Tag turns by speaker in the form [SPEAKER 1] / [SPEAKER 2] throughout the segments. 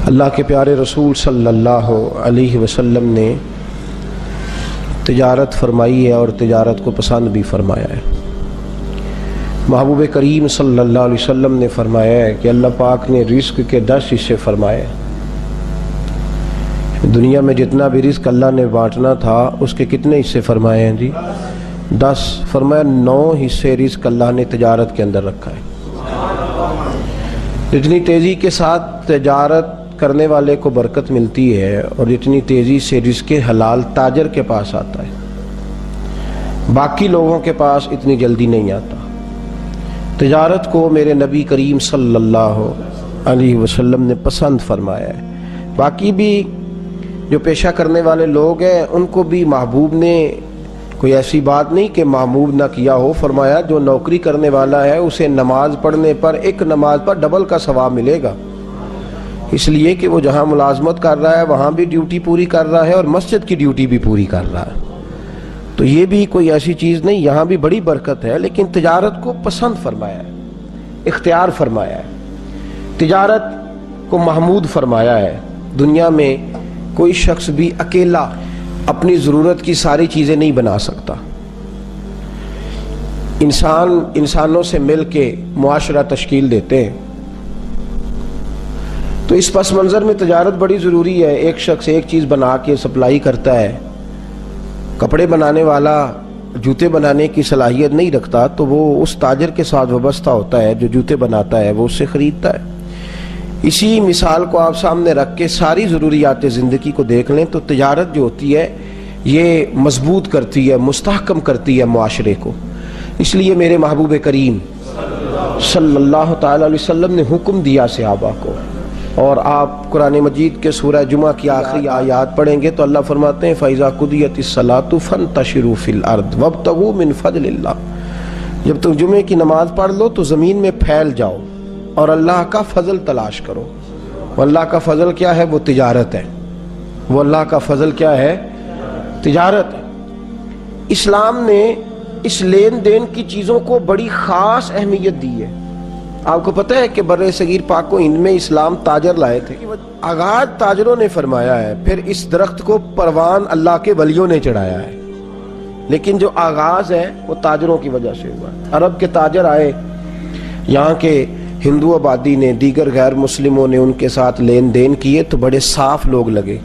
[SPEAKER 1] اللہ کے پیارے رسول صلی اللہ علیہ وسلم نے تجارت فرمائی ہے اور تجارت کو پسند بھی فرمایا ہے۔ محبوب کریم صلی اللہ علیہ وسلم نے فرمایا ہے کہ اللہ پاک نے رزق کے 10 حصے فرمائے۔ دنیا میں جتنا بھی رزق اللہ نے بانٹنا تھا اس کے کتنے حصے فرمائے ہیں جی؟ 10۔ فرمایا 9 حصے رزق اللہ نے تجارت کے اندر رکھا ہے۔ جتنی تیزی کے ساتھ تجارت کرنے والے کو برکت ملتی ہے اور جتنی تیزی سے رزق حلال تاجر کے پاس آتا ہے، باقی لوگوں کے پاس اتنی جلدی نہیں آتا۔ تجارت کو میرے نبی کریم صلی اللہ علیہ وسلم نے پسند فرمایا ہے۔ باقی بھی جو پیشہ کرنے والے لوگ ہیں ان کو بھی محبوب نے کوئی ایسی بات نہیں کہ محبوب نہ کیا ہو، فرمایا جو نوکری کرنے والا ہے اسے نماز پڑھنے پر ایک نماز پر ڈبل کا ثواب ملے گا، اس لیے کہ وہ جہاں ملازمت کر رہا ہے وہاں بھی ڈیوٹی پوری کر رہا ہے اور مسجد کی ڈیوٹی بھی پوری کر رہا ہے۔ تو یہ بھی کوئی ایسی چیز نہیں، یہاں بھی بڑی برکت ہے، لیکن تجارت کو پسند فرمایا ہے، اختیار فرمایا ہے، تجارت کو محمود فرمایا ہے۔ دنیا میں کوئی شخص بھی اکیلا اپنی ضرورت کی ساری چیزیں نہیں بنا سکتا۔ انسانوں سے مل کے معاشرہ تشکیل دیتے ہیں، تو اس پس منظر میں تجارت بڑی ضروری ہے۔ ایک شخص ایک چیز بنا کے سپلائی کرتا ہے، کپڑے بنانے والا جوتے بنانے کی صلاحیت نہیں رکھتا تو وہ اس تاجر کے ساتھ وابستہ ہوتا ہے جو جوتے بناتا ہے، وہ اس سے خریدتا ہے۔ اسی مثال کو آپ سامنے رکھ کے ساری ضروریات زندگی کو دیکھ لیں تو تجارت جو ہوتی ہے یہ مضبوط کرتی ہے، مستحکم کرتی ہے معاشرے کو۔ اس لیے میرے محبوب کریم صلی اللہ تعالی علیہ وسلم نے حکم دیا صحابہ کو، اور آپ قرآن مجید کے سورہ جمعہ کی آخری آیات پڑھیں گے تو اللہ فرماتے ہیں فَإِذَا قُضِيَتِ الصَّلَاةُ فَانتَشِرُوا فِي الْأَرْضِ وَابْتَغُوا مِنْ فَضْلِ اللَّهِ۔ جب تم جمعے کی نماز پڑھ لو تو زمین میں پھیل جاؤ اور اللہ کا فضل تلاش کرو۔ وہ اللہ کا فضل کیا ہے؟ وہ تجارت ہے۔ وہ اللہ کا فضل کیا ہے؟ تجارت ہے۔ اسلام نے اس لین دین کی چیزوں کو بڑی خاص اہمیت دی ہے۔ آپ کو پتہ ہے کہ بر صغیر پاک و ہند میں اسلام تاجر لائے تھے، آغاز تاجروں نے فرمایا ہے، پھر اس درخت کو پروان اللہ کے ولیوں نے چڑھایا ہے، لیکن جو آغاز ہے وہ تاجروں کی وجہ سے ہوا۔ عرب کے تاجر آئے، یہاں کے ہندو آبادی نے، دیگر غیر مسلموں نے ان کے ساتھ لین دین کیے تو بڑے صاف لوگ لگے،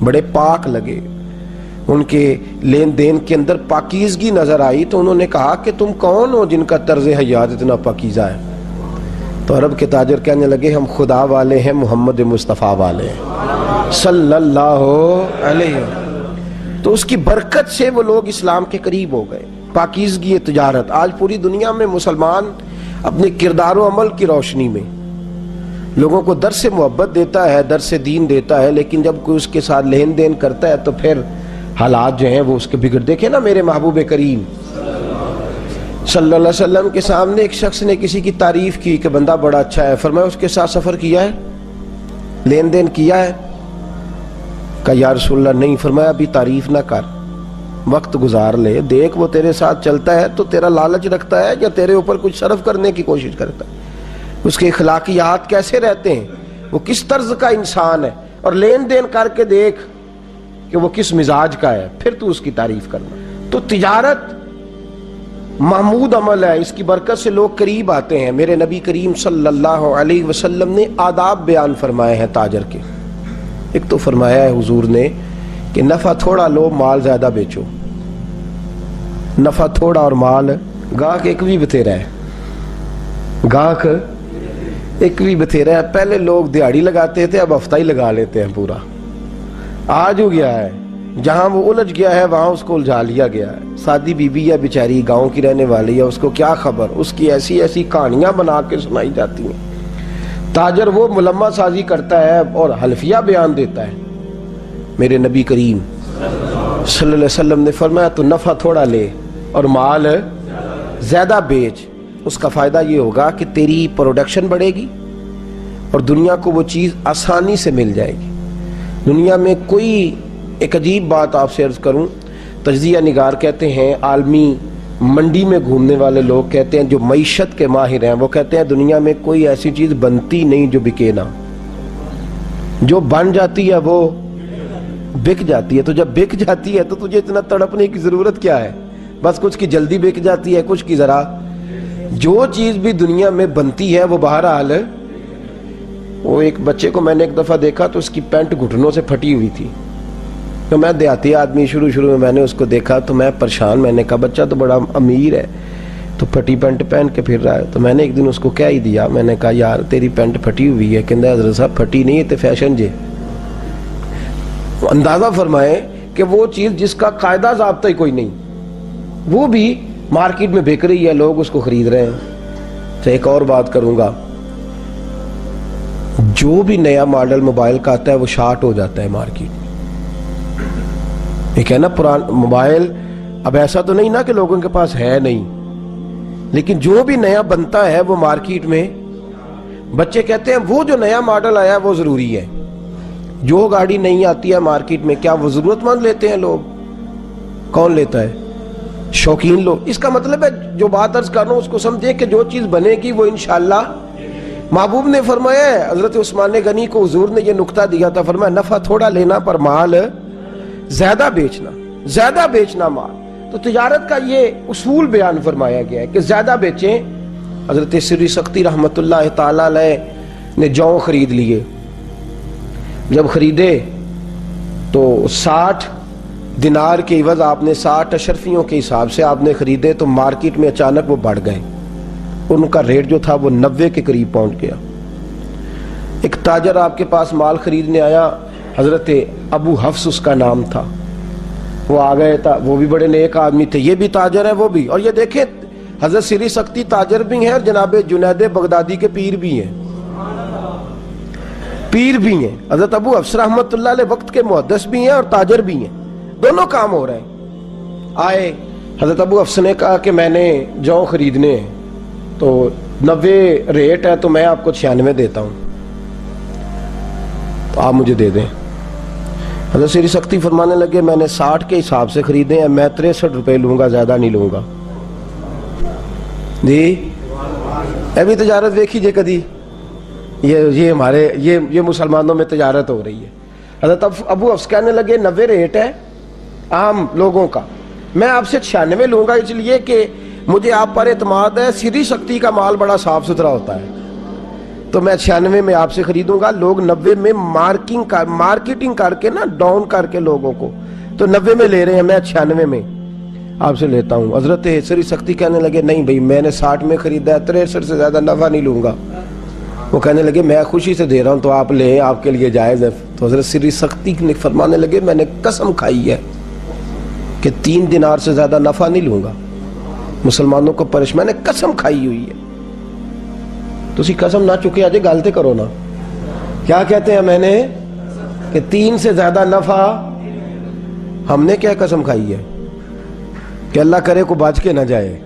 [SPEAKER 1] بڑے پاک لگے، ان کے لین دین کے اندر پاکیزگی نظر آئی۔ تو انہوں نے کہا کہ تم کون ہو جن کا طرز حیات اتنا پاکیزہ ہے؟ تو عرب کے تاجر کہنے لگے ہم خدا والے ہیں، محمد مصطفیٰ والے ہیں صلی اللہ علیہ وسلم۔ تو اس کی برکت سے وہ لوگ اسلام کے قریب ہو گئے۔ پاکیزگی تجارت آج پوری دنیا میں مسلمان اپنے کردار و عمل کی روشنی میں لوگوں کو درس محبت دیتا ہے، درس دین دیتا ہے، لیکن جب کوئی اس کے ساتھ لین دین کرتا ہے تو پھر حالات جو ہیں وہ اس کے بگڑ۔ دیکھیں نا میرے محبوب کریم صلی اللہ علیہ وسلم کے سامنے ایک شخص نے کسی کی تعریف کی کہ بندہ بڑا اچھا ہے، فرمایا اس کے ساتھ سفر کیا ہے، لین دین کیا ہے؟ کہا یا رسول اللہ نہیں۔ فرمایا ابھی تعریف نہ کر، وقت گزار لے، دیکھ وہ تیرے ساتھ چلتا ہے تو تیرا لالچ رکھتا ہے یا تیرے اوپر کچھ صرف کرنے کی کوشش کرتا ہے، اس کے اخلاقیات کیسے رہتے ہیں، وہ کس طرز کا انسان ہے، اور لین دین کر کے دیکھ کہ وہ کس مزاج کا ہے، پھر تو اس کی تعریف کرنا۔ تو تجارت محمود عمل ہے، اس کی برکت سے لوگ قریب آتے ہیں۔ میرے نبی کریم صلی اللہ علیہ وسلم نے آداب بیان فرمائے ہیں تاجر کے۔ ایک تو فرمایا ہے حضور نے کہ نفع تھوڑا لو، مال زیادہ بیچو۔ نفع تھوڑا اور مال، گاہک ایک بھی بتھیرا ہے، گاہک ایک بھی بتھیرا ہے۔ پہلے لوگ دیہاڑی لگاتے تھے، اب ہفتہ ہی لگا لیتے ہیں پورا۔ آج ہو گیا ہے جہاں وہ الجھ گیا ہے وہاں اس کو الجھا لیا گیا ہے۔ سادی بی بی ہے بیچاری، گاؤں کی رہنے والی ہے، اس کو کیا خبر، اس کی ایسی ایسی کہانیاں بنا کے سنائی جاتی ہیں۔ تاجر وہ ملمہ سازی کرتا ہے اور حلفیہ بیان دیتا ہے۔ میرے نبی کریم صلی اللہ علیہ وسلم نے فرمایا تو نفع تھوڑا لے اور مال زیادہ بیچ، اس کا فائدہ یہ ہوگا کہ تیری پروڈکشن بڑھے گی اور دنیا کو وہ چیز آسانی سے مل جائے گی۔ دنیا میں کوئی ایک عجیب بات آپ سے عرض کروں، تجزیہ نگار کہتے ہیں، عالمی منڈی میں گھومنے والے لوگ کہتے ہیں، جو معیشت کے ماہر ہیں وہ کہتے ہیں دنیا میں کوئی ایسی چیز بنتی نہیں جو بکے نہ۔ جو بن جاتی ہے وہ بک جاتی ہے. تو جب بک جاتی ہے تو تجھے اتنا تڑپنے کی ضرورت کیا ہے؟ بس کچھ کی جلدی بک جاتی ہے, کچھ کی ذرا. جو چیز بھی دنیا میں بنتی ہے وہ بہرحال, وہ ایک بچے کو میں نے ایک دفعہ دیکھا تو اس کی پینٹ گھٹنوں سے پھٹی ہوئی تھی. تو میں دیہاتی آدمی, شروع میں نے اس کو دیکھا تو میں پریشان. میں نے کہا بچہ تو بڑا امیر ہے تو پھٹی پینٹ پہن کے پھر رہا ہے. تو میں نے ایک دن اس کو کہہ ہی دیا, میں نے کہا یار تیری پینٹ پھٹی ہوئی ہے. کہندہ حضرت صاحب پھٹی نہیں ہے تے فیشن جے. اندازہ فرمائے کہ وہ چیز جس کا قاعدہ ضابطہ ہی کوئی نہیں, وہ بھی مارکیٹ میں بک رہی ہے, لوگ اس کو خرید رہے ہیں. تو ایک اور بات کروں گا, جو بھی نیا ماڈل موبائل کا آتا ہے وہ شارٹ ہو جاتا ہے مارکیٹ میں. ایک ہے نا پرانا موبائل, اب ایسا تو نہیں نا کہ لوگوں کے پاس ہے نہیں, لیکن جو بھی نیا بنتا ہے وہ مارکیٹ میں, بچے کہتے ہیں وہ جو نیا ماڈل آیا ہے وہ ضروری ہے. جو گاڑی نہیں آتی ہے مارکیٹ میں کیا وہ ضرورت مند لیتے ہیں لوگ؟ کون لیتا ہے؟ شوقین لوگ. اس کا مطلب ہے جو بات عرض کر رہا ہوں اس کو سمجھے کہ جو چیز بنے گی وہ انشاءاللہ. محبوب نے فرمایا ہے, حضرت عثمان غنی کو حضور نے یہ نکتہ دیا تھا, فرمایا نفع تھوڑا لینا پر مال زیادہ بیچنا مال. تو تجارت کا یہ اصول بیان فرمایا گیا ہے کہ زیادہ بیچیں. حضرت سری سختی رحمت اللہ تعالی علیہ نے جو خرید لیے, جب خریدے تو 60 دینار کے عوض آپ نے 60 اشرفیوں کے حساب سے آپ نے خریدے, تو مارکیٹ میں اچانک وہ بڑھ گئے. ان کا ریٹ جو تھا وہ 90 کے قریب پہنچ گیا. ایک تاجر آپ کے پاس مال خریدنے آیا, حضرت ابو حفص اس کا نام تھا. وہ آ گئے تھا, وہ بھی بڑے نیک آدمی تھے, یہ بھی تاجر ہے وہ بھی. اور یہ دیکھیں حضرت سری سختی تاجر بھی ہیں اور جناب جنید بغدادی کے پیر بھی ہیں. حضرت ابو حفص رحمت اللہ علیہ وقت کے محدث بھی ہیں اور تاجر بھی ہیں, دونوں کام ہو رہے ہیں. آئے حضرت ابو حفص نے کہا کہ میں نے جو خریدنے ہیں تو 90 ریٹ ہے, تو میں آپ کو 96 دیتا ہوں, تو آپ مجھے دے دیں. حضرت سری سختی فرمانے لگے میں نے 60 کے حساب سے خریدے ہیں, میں 63 روپے لوں گا, زیادہ نہیں لوں گا. جی اے بھی تجارت دیکھی جے کدی, یہ ہمارے یہ مسلمانوں میں تجارت ہو رہی ہے. حضرت ابو حفص کہنے لگے 90 ریٹ ہے عام لوگوں کا, میں آپ سے 96 لوں گا, اس لیے کہ مجھے آپ پر اعتماد ہے, سری سختی کا مال بڑا صاف ستھرا ہوتا ہے, تو میں 96 میں آپ سے خریدوں گا. لوگ 90 میں مارکیٹنگ کر کے نا, ڈاؤن کر کے لوگوں کو, تو 90 میں لے رہے ہیں, میں 96 میں آپ سے لیتا ہوں. حضرت سری سختی کہنے لگے نہیں بھائی میں نے 60 میں خریدا ہے, 63 سے زیادہ نفع نہیں لوں گا. وہ کہنے لگے میں خوشی سے دے رہا ہوں تو آپ لیں, آپ کے لیے جائز ہے. تو حضرت سری سختی نے فرمانے لگے میں نے قسم کھائی ہے کہ 3 دینار سے زیادہ نفع نہیں لوں گا, مسلمانوں کو میں نے قسم کھائی ہوئی ہے. تو اسی قسم نہ چکے آجے گالتے کرو نا, کیا کہتے ہیں میں نے کہ 3 سے زیادہ نفع. ہم نے کیا قسم کھائی ہے کہ اللہ کرے کو بچ کے نہ جائے,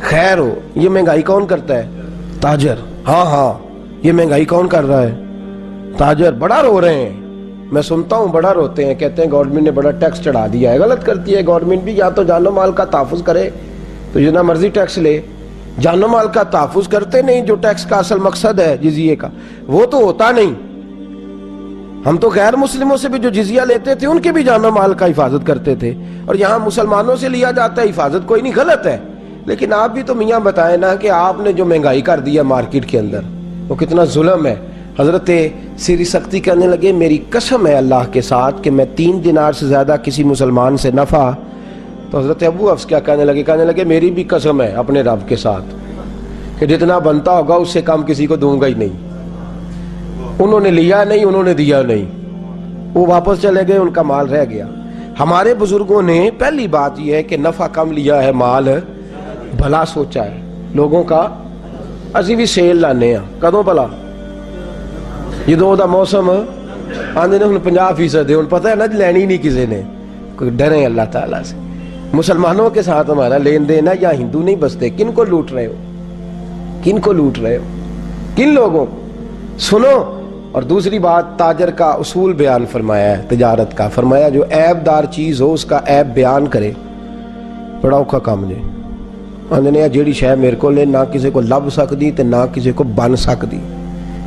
[SPEAKER 1] خیر ہو. یہ مہنگائی کون کرتا ہے؟ تاجر. ہاں یہ مہنگائی کون کر رہا ہے؟ تاجر. بڑا رو رہے ہیں, میں سنتا ہوں بڑا روتے ہیں, کہتے ہیں گورنمنٹ نے بڑا ٹیکس چڑھا دیا ہے. غلط کرتی ہے گورنمنٹ بھی, یا تو جان و مال کا تحفظ کرے تو جتنا مرضی ٹیکس لے, جان و مال کا تحفظ کرتے نہیں. جو ٹیکس کا اصل مقصد ہے جزیے کا وہ تو ہوتا نہیں. ہم تو غیر مسلموں سے بھی جو جزیہ لیتے تھے ان کے بھی جان و مال کا حفاظت کرتے تھے, اور یہاں مسلمانوں سے لیا جاتا ہے, حفاظت کوئی نہیں, غلط ہے. لیکن آپ بھی تو میاں بتائیں نا کہ آپ نے جو مہنگائی کر دی ہے مارکیٹ کے اندر وہ کتنا ظلم ہے. حضرت سری سختی کہنے لگے میری قسم ہے اللہ کے ساتھ کہ میں 3 دینار سے زیادہ کسی مسلمان سے نفع. تو حضرت ابو حفص کیا کہنے لگے میری بھی قسم ہے اپنے رب کے ساتھ کہ جتنا بنتا ہوگا اس سے کم کسی کو دوں گا ہی نہیں. انہوں نے لیا نہیں, انہوں نے دیا نہیں, وہ واپس چلے گئے, ان کا مال رہ گیا. ہمارے بزرگوں نے پہلی بات یہ ہے کہ نفع کم لیا ہے, مال بھلا سوچا ہے لوگوں کا. اسی بھی سیل لانے ہیں کدوں بھلا جدوں دا موسم آندے نے 50% ہے, پتہ ہے نا لینی نہیں کسی نے, کوئی ڈرے اللہ تعالیٰ سے. مسلمانوں کے ساتھ ہمارا لین دین ہے, یا ہندو نہیں بستے. کن کو لوٹ رہے ہو, کن لوگوں کو؟ سنو. اور دوسری بات تاجر کا اصول بیان فرمایا ہے تجارت کا, فرمایا جو عیب دار چیز ہو اس کا عیب بیان کرے. بڑا اوکھا کام جے آندے نے جیڑی شے میرے کو لے نہ کسی کو لب سکتی تے نہ کسی کو بن سکتی,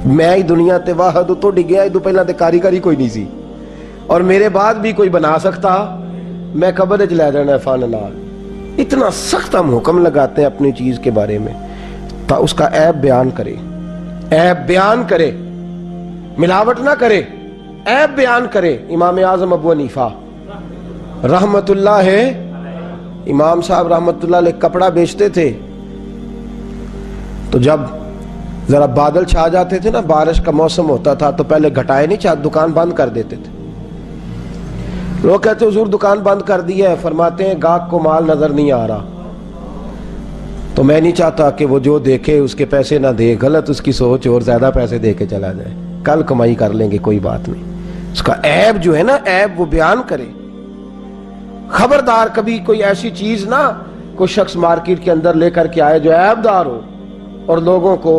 [SPEAKER 1] میں ہی دنیا تے واحد تو ڈگیا ادو پہلا تے کاریگری کوئی نہیں سی اور میرے بعد بھی کوئی بنا سکتا میں قبر وچ لے جانا فن نال. اتنا سخت ہم حکم لگاتے ہیں اپنی چیز کے بارے میں تا اس کا عیب بیان کرے, عیب بیان کرے, ملاوٹ نہ کرے, عیب بیان کرے. امام اعظم ابو حنیفہ رحمت اللہ ہے, امام صاحب رحمت اللہ علیہ کپڑا بیچتے تھے تو جب ذرا بادل چھا جاتے تھے نا, بارش کا موسم ہوتا تھا تو پہلے گھٹائے نہیں چاہتے, دکان بند کر دیتے تھے. لوگ کہتے حضور دکان بند کر دی ہے, فرماتے ہیں گاہک کو مال نظر نہیں آ رہا تو میں نہیں چاہتا کہ وہ جو دیکھے اس کے پیسے نہ دے, غلط اس کی سوچ اور زیادہ پیسے دے کے چلا جائے, کل کمائی کر لیں گے کوئی بات نہیں. اس کا عیب جو ہے نا, عیب وہ بیان کرے. خبردار کبھی کوئی ایسی چیز نہ کوئی شخص مارکیٹ کے اندر لے کر کے آئے جو عیب دار ہو اور لوگوں کو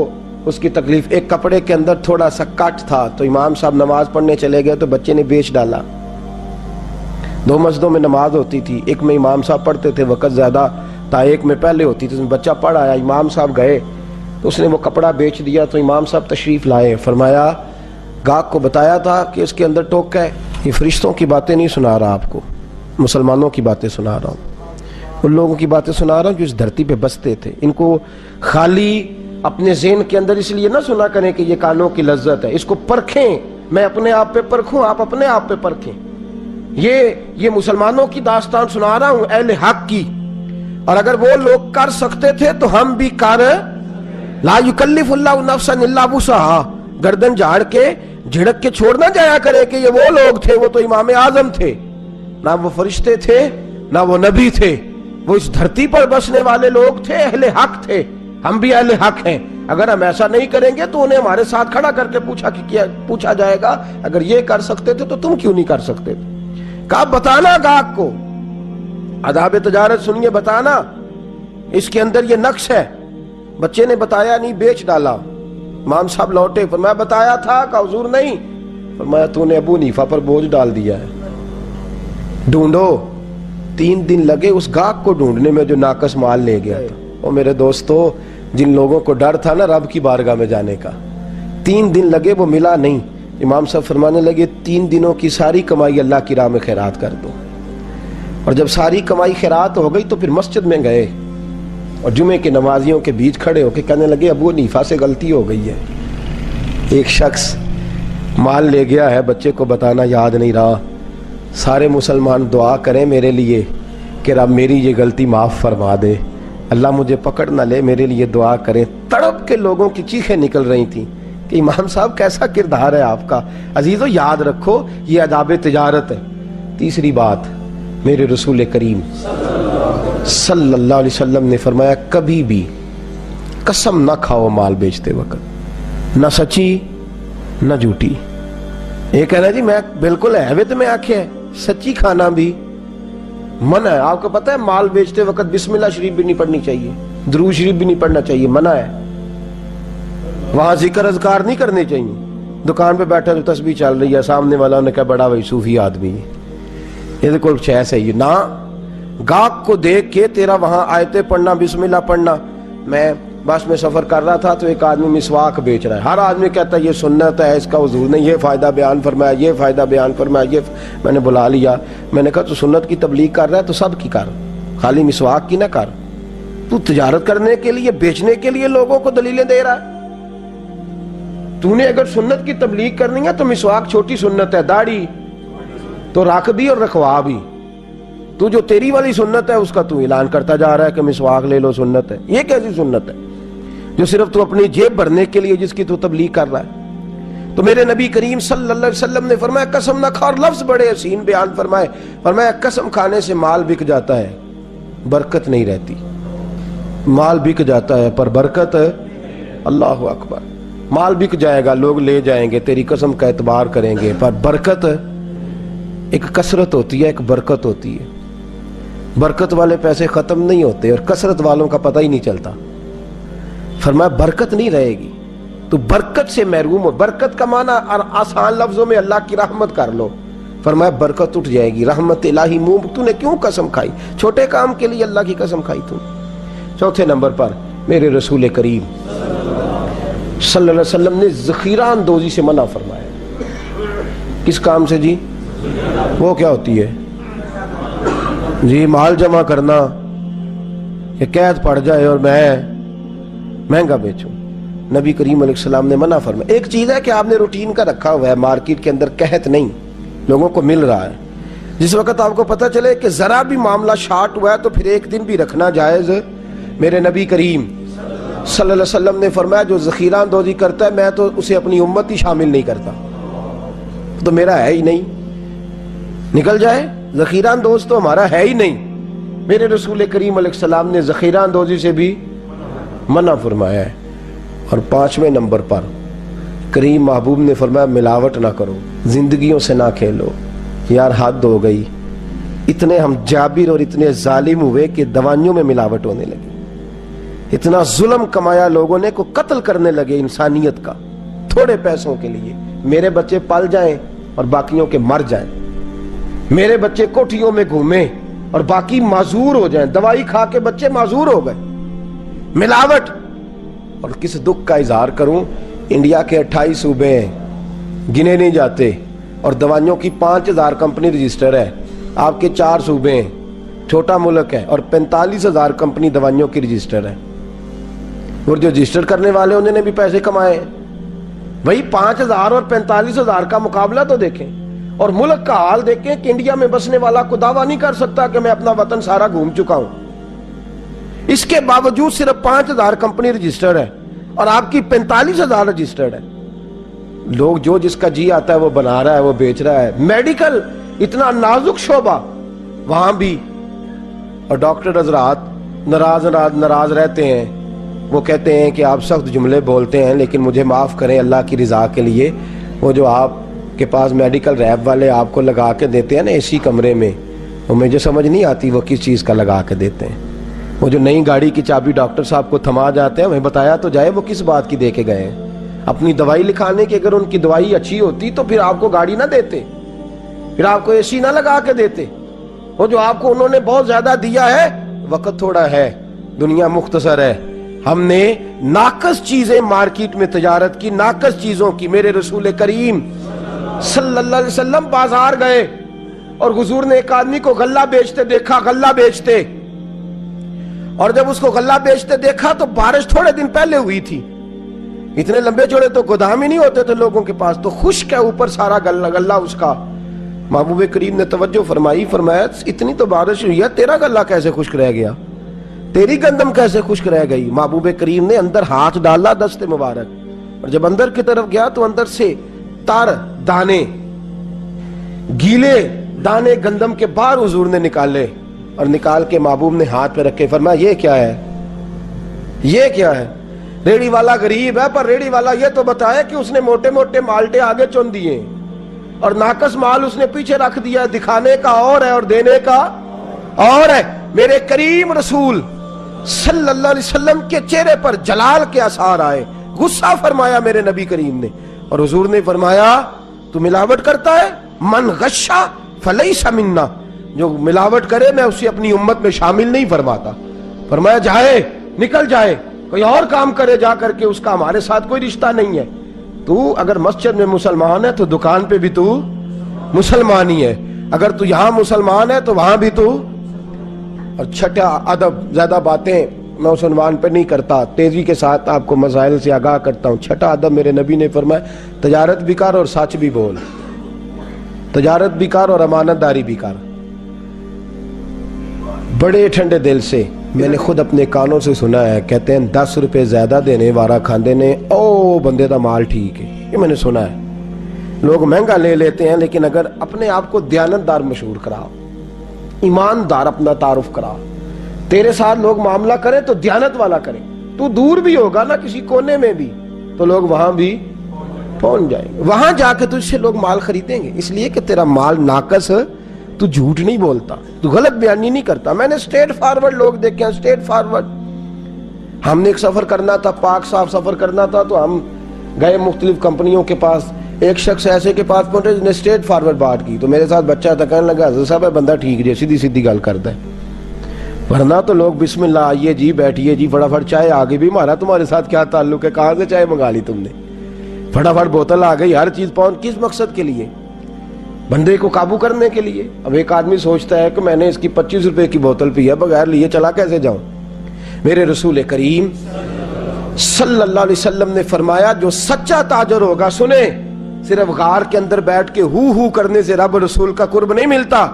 [SPEAKER 1] اس کی تکلیف. ایک کپڑے کے اندر تھوڑا سا کٹ تھا تو امام صاحب نماز پڑھنے چلے گئے تو بچے نے بیچ ڈالا. 2 مسجدوں میں نماز ہوتی تھی, ایک میں امام صاحب پڑھتے تھے, وقت زیادہ تھا, ایک میں پہلے ہوتی تھی. اس میں بچہ پڑھ آیا, امام صاحب گئے تو اس نے وہ کپڑا بیچ دیا. تو امام صاحب تشریف لائے, فرمایا گاہک کو بتایا تھا کہ اس کے اندر ٹوکا ہے. یہ فرشتوں کی باتیں نہیں سنا رہا آپ کو, مسلمانوں کی باتیں سنا رہا ہوں, ان لوگوں کی باتیں سنا رہا ہوں جو اس دھرتی پہ بستے تھے. ان کو خالی اپنے ذہن کے اندر اس لیے نہ سنا کریں کہ یہ کانوں کی لذت ہے, اس کو پرکھیں. میں اپنے آپ پہ پرکھوں, آپ اپنے آپ پہ پرکھیں. یہ مسلمانوں کی داستان سنا رہا ہوں, اہل حق کی. اور اگر وہ لوگ کر سکتے تھے تو ہم بھی کر. لا یکلف اللہ نفسا الا وسعہا, گردن جھاڑ کے جھڑک کے چھوڑنا جایا کرے کہ یہ وہ لوگ تھے, وہ تو امام اعظم تھے, نہ وہ فرشتے تھے نہ وہ نبی تھے, وہ اس دھرتی پر بسنے والے لوگ تھے, اہل حق تھے. ہم بھی اہل حق ہیں. اگر ہم ایسا نہیں کریں گے تو انہیں ہمارے ساتھ کھڑا کر کے پوچھا جائے گا اگر یہ کر سکتے تھے تو تم کیوں نہیں کر سکتے تھے. کہا بتانا گاہک کو, آداب تجارت سنیے, بتانا اس کے اندر یہ نقص ہے. بچے نے بتایا نہیں, بیچ ڈالا. امام صاحب لوٹے, فرمایا بتایا تھا؟ کہا حضور نہیں. فرمایا تو نے ابو حنیفہ پر بوجھ ڈال دیا ہے, ڈھونڈو. 3 دن لگے اس گاہک کو ڈھونڈنے میں جو ناقص مال لے گیا تھا. اور میرے دوستو, جن لوگوں کو ڈر تھا نا رب کی بارگاہ میں جانے کا, 3 دن لگے, وہ ملا نہیں. امام صاحب فرمانے لگے 3 دنوں کی ساری کمائی اللہ کی راہ میں خیرات کر دو. اور جب ساری کمائی خیرات ہو گئی تو پھر مسجد میں گئے اور جمعے کے نمازیوں کے بیچ کھڑے ہو کے کہنے لگے ابو حنیفہ سے غلطی ہو گئی ہے, ایک شخص مال لے گیا ہے, بچے کو بتانا یاد نہیں رہا. سارے مسلمان دعا کریں میرے لیے کہ رب میری یہ غلطی معاف فرما دے, اللہ مجھے پکڑ نہ لے, میرے لیے دعا کریں. تڑپ کے لوگوں کی چیخیں نکل رہی تھیں کہ امام صاحب کیسا کردار ہے آپ کا. عزیزو یاد رکھو یہ آداب تجارت ہے. تیسری بات, میرے رسول کریم صلی اللہ علیہ وسلم نے فرمایا کبھی بھی قسم نہ کھاؤ مال بیچتے وقت, نہ سچی نہ جھوٹی. یہ کہنا جی میں بالکل ہے میں آنکھیں سچی کھانا بھی منع ہے. آپ کو پتہ ہے مال بیچتے وقت بسم اللہ شریف بھی نہیں پڑھنی چاہیے, درود شریف بھی نہیں پڑھنا چاہیے, منع ہے. وہاں ذکر اذکار نہیں کرنے چاہیے. دکان پہ بیٹھا تو تسبیح چل رہی ہے, سامنے والا نے کہا بڑا بھائی صوفی آدمی ہے, یہ کوئی چیز صحیح نہ. گاہک کو دیکھ کے تیرا وہاں آیتیں پڑھنا, بسم اللہ پڑھنا. میں بس میں سفر کر رہا تھا تو ایک آدمی مسواک بیچ رہا ہے. ہر آدمی کہتا ہے یہ سنت ہے, اس کا حضور نے یہ فائدہ بیان فرمایا, یہ فائدہ بیان فرمایا, یہ. میں نے بلا لیا, میں نے کہا تو سنت کی تبلیغ کر رہا ہے تو سب کی کر, خالی مسواک کی نہ کر. تو تجارت کرنے کے لیے, بیچنے کے لیے لوگوں کو دلیلیں دے رہا ہے. تو نے اگر سنت کی تبلیغ کرنی ہے تو مسواک چھوٹی سنت ہے, داڑھی تو رکھ بھی اور رکھوا بھی. تو جو تیری والی سنت ہے اس کا تو اعلان کرتا جا رہا ہے کہ مسواک لے لو سنت ہے. یہ کیسی سنت ہے جو صرف تو اپنی جیب بھرنے کے لیے جس کی تو تبلیغ کر رہا ہے. تو میرے نبی کریم صلی اللہ علیہ وسلم نے فرمایا قسم نہ کھا, اور لفظ بڑے حسین بیان فرمائے. فرمایا قسم کھانے سے مال بک جاتا ہے, برکت نہیں رہتی. مال بک جاتا ہے پر برکت, اللہ اکبر. مال بک جائے گا, لوگ لے جائیں گے, تیری قسم کا اعتبار کریں گے, پر برکت ایک کثرت ہوتی ہے, ایک برکت ہوتی ہے. برکت والے پیسے ختم نہیں ہوتے اور کثرت والوں کا پتہ ہی نہیں چلتا. فرمایا برکت نہیں رہے گی, تو برکت سے محروم ہو. برکت کا معنی آسان لفظوں میں اللہ کی رحمت کر لو. فرمایا برکت اٹھ جائے گی, رحمت الہی منہ. تو نے کیوں قسم کھائی, چھوٹے کام کے لیے اللہ کی قسم کھائی تو. چوتھے نمبر پر میرے رسول کریم صلی اللہ علیہ وسلم نے ذخیرہ اندوزی سے منع فرمایا. کس کام سے جی؟ وہ کیا ہوتی ہے جی؟ مال جمع کرنا کہ قید پڑ جائے اور میں مہنگا بیچوں. نبی کریم علیہ السلام نے منع فرمایا. ایک چیز ہے کہ آپ نے روٹین کا رکھا ہوا ہے, مارکیٹ کے اندر قحط نہیں, لوگوں کو مل رہا ہے. جس وقت آپ کو پتہ چلے کہ ذرا بھی معاملہ شارٹ ہوا ہے تو پھر ایک دن بھی رکھنا جائز. میرے نبی کریم صلی اللہ علیہ وسلم نے فرمایا جو ذخیرہ اندوزی کرتا ہے میں تو اسے اپنی امت ہی شامل نہیں کرتا, تو میرا ہے ہی نہیں. نکل جائے, ذخیرہ اندوز تو ہمارا ہے ہی نہیں. میرے رسول کریم علیہ السلام نے ذخیرہ اندوزی سے بھی منع فرمایا ہے. اور 5ویں نمبر پر کریم محبوب نے فرمایا ملاوٹ نہ کرو, زندگیوں سے نہ کھیلو. یار حد ہو گئی, اتنے ہم جابر اور اتنے ظالم ہوئے کہ دوائیوں میں ملاوٹ ہونے لگی. اتنا ظلم کمایا لوگوں نے کو قتل کرنے لگے انسانیت کا تھوڑے پیسوں کے لیے. میرے بچے پل جائیں اور باقیوں کے مر جائیں, میرے بچے کوٹھیوں میں گھومیں اور باقی معذور ہو جائیں. دوائی کھا کے بچے معذور ہو گئے. ملاوٹ. اور کس دکھ کا اظہار کروں, انڈیا کے 28 صوبے ہیں, گنے نہیں جاتے, اور دوائیوں کی 5000 کمپنی رجسٹر ہے. آپ کے 4 صوبے ہیں, چھوٹا ملک ہے, اور 45,000 کمپنی دوائیوں کی رجسٹر ہے. اور جو رجسٹر کرنے والے انہوں نے بھی پیسے کمائے. وہی 5000 اور 45,000 کا مقابلہ تو دیکھیں, اور ملک کا حال دیکھیں کہ انڈیا میں بسنے والا کو دعویٰ نہیں کر سکتا کہ میں اپنا وطن سارا گھوم چکا ہوں. اس کے باوجود صرف 5000 کمپنی رجسٹر ہے اور آپ کی 45,000 رجسٹرڈ ہے. لوگ جو جس کا جی آتا ہے وہ بنا رہا ہے, وہ بیچ رہا ہے. میڈیکل اتنا نازک شعبہ, وہاں بھی. اور ڈاکٹر حضرات ناراض رہتے ہیں. وہ کہتے ہیں کہ آپ سخت جملے بولتے ہیں لیکن مجھے معاف کریں اللہ کی رضا کے لیے. وہ جو آپ کے پاس میڈیکل ریپ والے آپ کو لگا کے دیتے ہیں نا اسی کمرے میں, وہ مجھے سمجھ نہیں آتی وہ کس چیز کا لگا کے دیتے ہیں. وہ جو نئی گاڑی کی چابی ڈاکٹر صاحب کو تھما جاتے ہیں, ہمیں بتایا تو جائے وہ کس بات کی دے کے گئے ہیں. اپنی دوائی لکھانے کی. اگر ان کی دوائی اچھی ہوتی تو پھر آپ کو گاڑی نہ دیتے, پھر آپ کو اے سی نہ لگا کے دیتے. وہ جو آپ کو انہوں نے بہت زیادہ دیا ہے, وقت تھوڑا ہے, دنیا مختصر ہے. ہم نے ناقص چیزیں مارکیٹ میں تجارت کی, ناقص چیزوں کی. میرے رسول کریم صلی اللہ علیہ وسلم بازار گئے اور حضور نے ایک آدمی کو غلہ بیچتے دیکھا, غلہ بیچتے. اور جب اس کو غلہ بیچتے دیکھا تو بارش تھوڑے دن پہلے ہوئی تھی, اتنے لمبے چوڑے تو گودام ہی نہیں ہوتے تھے لوگوں کے پاس, تو خشک ہے اوپر سارا غلہ اس کا. محبوب کریم نے توجہ فرمائی, فرمایا اتنی تو بارش ہوئی ہے, تیرا غلہ کیسے خشک رہ گیا, تیری گندم کیسے خشک رہ گئی. محبوب کریم نے اندر ہاتھ ڈالا دست مبارک, اور جب اندر کی طرف گیا تو اندر سے تار دانے, گیلے دانے گندم کے باہر حضور نے نکالے, اور نکال کے محبوب نے ہاتھ پہ رکھے فرمایا یہ کیا ہے, یہ کیا ہے. ریڑی والا غریب ہے, پر ریڑی والا یہ تو بتایا کہ اس نے موٹے موٹے مالٹے آگے چن دیے اور ناقص مال اس نے پیچھے رکھ دیا. دکھانے کا اور ہے اور دینے کا اور ہے. میرے کریم رسول صلی اللہ علیہ وسلم کے چہرے پر جلال کے آثار آئے, غصہ فرمایا میرے نبی کریم نے, اور حضور نے فرمایا تو ملاوٹ کرتا ہے, من غشا فلیس منا, جو ملاوٹ کرے میں اسے اپنی امت میں شامل نہیں فرماتا. فرمایا جائے, نکل جائے, کوئی اور کام کرے جا کر کے, اس کا ہمارے ساتھ کوئی رشتہ نہیں ہے. تو اگر مسجد میں مسلمان ہے تو دکان پہ بھی تو مسلمان ہی ہے, اگر تو یہاں مسلمان ہے تو وہاں بھی تو. اور چھٹا ادب, زیادہ باتیں میں اس عنوان پہ نہیں کرتا, تیزی کے ساتھ آپ کو مسائل سے آگاہ کرتا ہوں. چھٹا ادب میرے نبی نے فرمایا تجارت بھی کر اور سچ بھی بول, تجارت بھی کر اور امانت داری بھی کر. بڑے ٹھنڈے دل سے میں نے خود اپنے کانوں سے سنا ہے, کہتے ہیں 10 روپے زیادہ دینے وارا کھاندے نے او بندے دا مال ٹھیک ہے. یہ میں نے سنا ہے. لوگ مہنگا لے لیتے ہیں, لیکن اگر اپنے آپ کو دیانتدار مشہور کراؤ, ایماندار اپنا تعارف کراؤ, تیرے ساتھ لوگ معاملہ کریں تو دیانت والا کریں. تو دور بھی ہوگا نا کسی کونے میں بھی تو لوگ وہاں بھی پہنچ جائیں گے, وہاں جا کے تجھ سے لوگ مال خریدیں گے, اس لیے کہ تیرا مال ناقص, تو جھوٹ نہیں بولتا, تو غلط بیانی نہیں کرتا. میں نے سٹیٹ فارورڈ لوگ دیکھے ہیں, سٹیٹ فارورڈ. ہم نے ایک سفر کرنا تھا, پاک صاحب سفر کرنا تھا, تو ہم گئے مختلف کمپنیوں کے پاس. ایک شخص ایسے کے پاس پہنچے جس نے سٹیٹ فارورڈ بات کی, تو میرے ساتھ بچہ تھا, کہنے لگا حضرت صاحب بندہ ٹھیک جی, سیدھی سیدھی گل کرتا ہے. ورنہ تو لوگ بسم اللہ آئیے جی بیٹھیے جی فٹافٹ چائے آ گئی بھی، ہمارا تمہارے ساتھ کیا تعلق ہے، کہاں سے چائے منگا لی تم نے، فٹافٹ بوتل آ گئی، ہر چیز پہنچ، کس مقصد کے لیے؟ بندے کو قابو کرنے کے لیے۔ اب ایک آدمی سوچتا ہے کہ میں نے اس کی 25 روپے کی بوتل پی ہے، بغیر لیے چلا کیسے جاؤں؟ میرے رسول کریم صلی اللہ علیہ وسلم نے فرمایا جو سچا تاجر ہوگا، سنیں، صرف غار کے اندر بیٹھ کے ہو کرنے سے رب رسول کا قرب نہیں ملتا،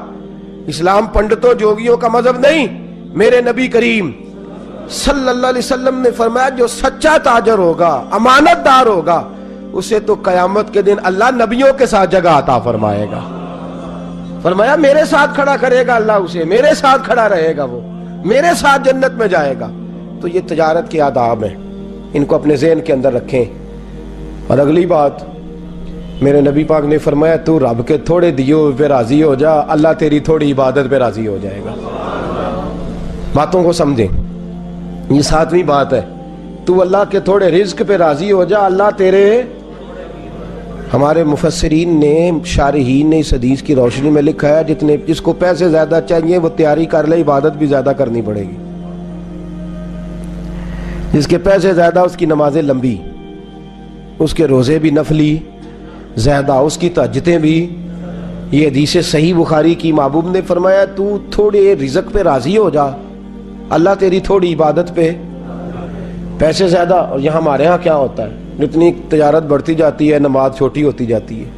[SPEAKER 1] اسلام پنڈتوں جوگیوں کا مذہب نہیں، میرے نبی کریم صلی اللہ علیہ وسلم نے فرمایا جو سچا تاجر ہوگا، امانت دار ہوگا، اسے تو قیامت کے دن اللہ نبیوں کے ساتھ جگہ عطا فرمائے گا۔ فرمایا میرے ساتھ کھڑا کرے گا اللہ اسے، میرے ساتھ کھڑا رہے گا، وہ میرے ساتھ جنت میں جائے گا۔ تو یہ تجارت کے آداب ہیں، ان کو اپنے ذہن کے اندر رکھیں۔ اور اگلی بات، میرے نبی پاک نے فرمایا تو رب کے تھوڑے دیو پہ راضی ہو جا، اللہ تیری تھوڑی عبادت پہ راضی ہو جائے گا۔ باتوں کو سمجھیں، یہ 7ویں بات ہے، تو اللہ کے تھوڑے رزق پہ راضی ہو جا، اللہ تیرے۔ ہمارے مفسرین نے، شارحین نے اس حدیث کی روشنی میں لکھا ہے جس کو پیسے زیادہ چاہیے وہ تیاری کر لے، عبادت بھی زیادہ کرنی پڑے گی۔ جس کے پیسے زیادہ اس کی نمازیں لمبی، اس کے روزے بھی نفلی زیادہ، اس کی تہجدیں بھی۔ یہ حدیث صحیح بخاری کی، محبوب نے فرمایا تو تھوڑے رزق پہ راضی ہو جا، اللہ تیری تھوڑی عبادت پہ۔ پیسے زیادہ، اور یہاں ہمارے ہاں کیا ہوتا ہے، جتنی تجارت بڑھتی جاتی ہے نماز چھوٹی ہوتی جاتی ہے،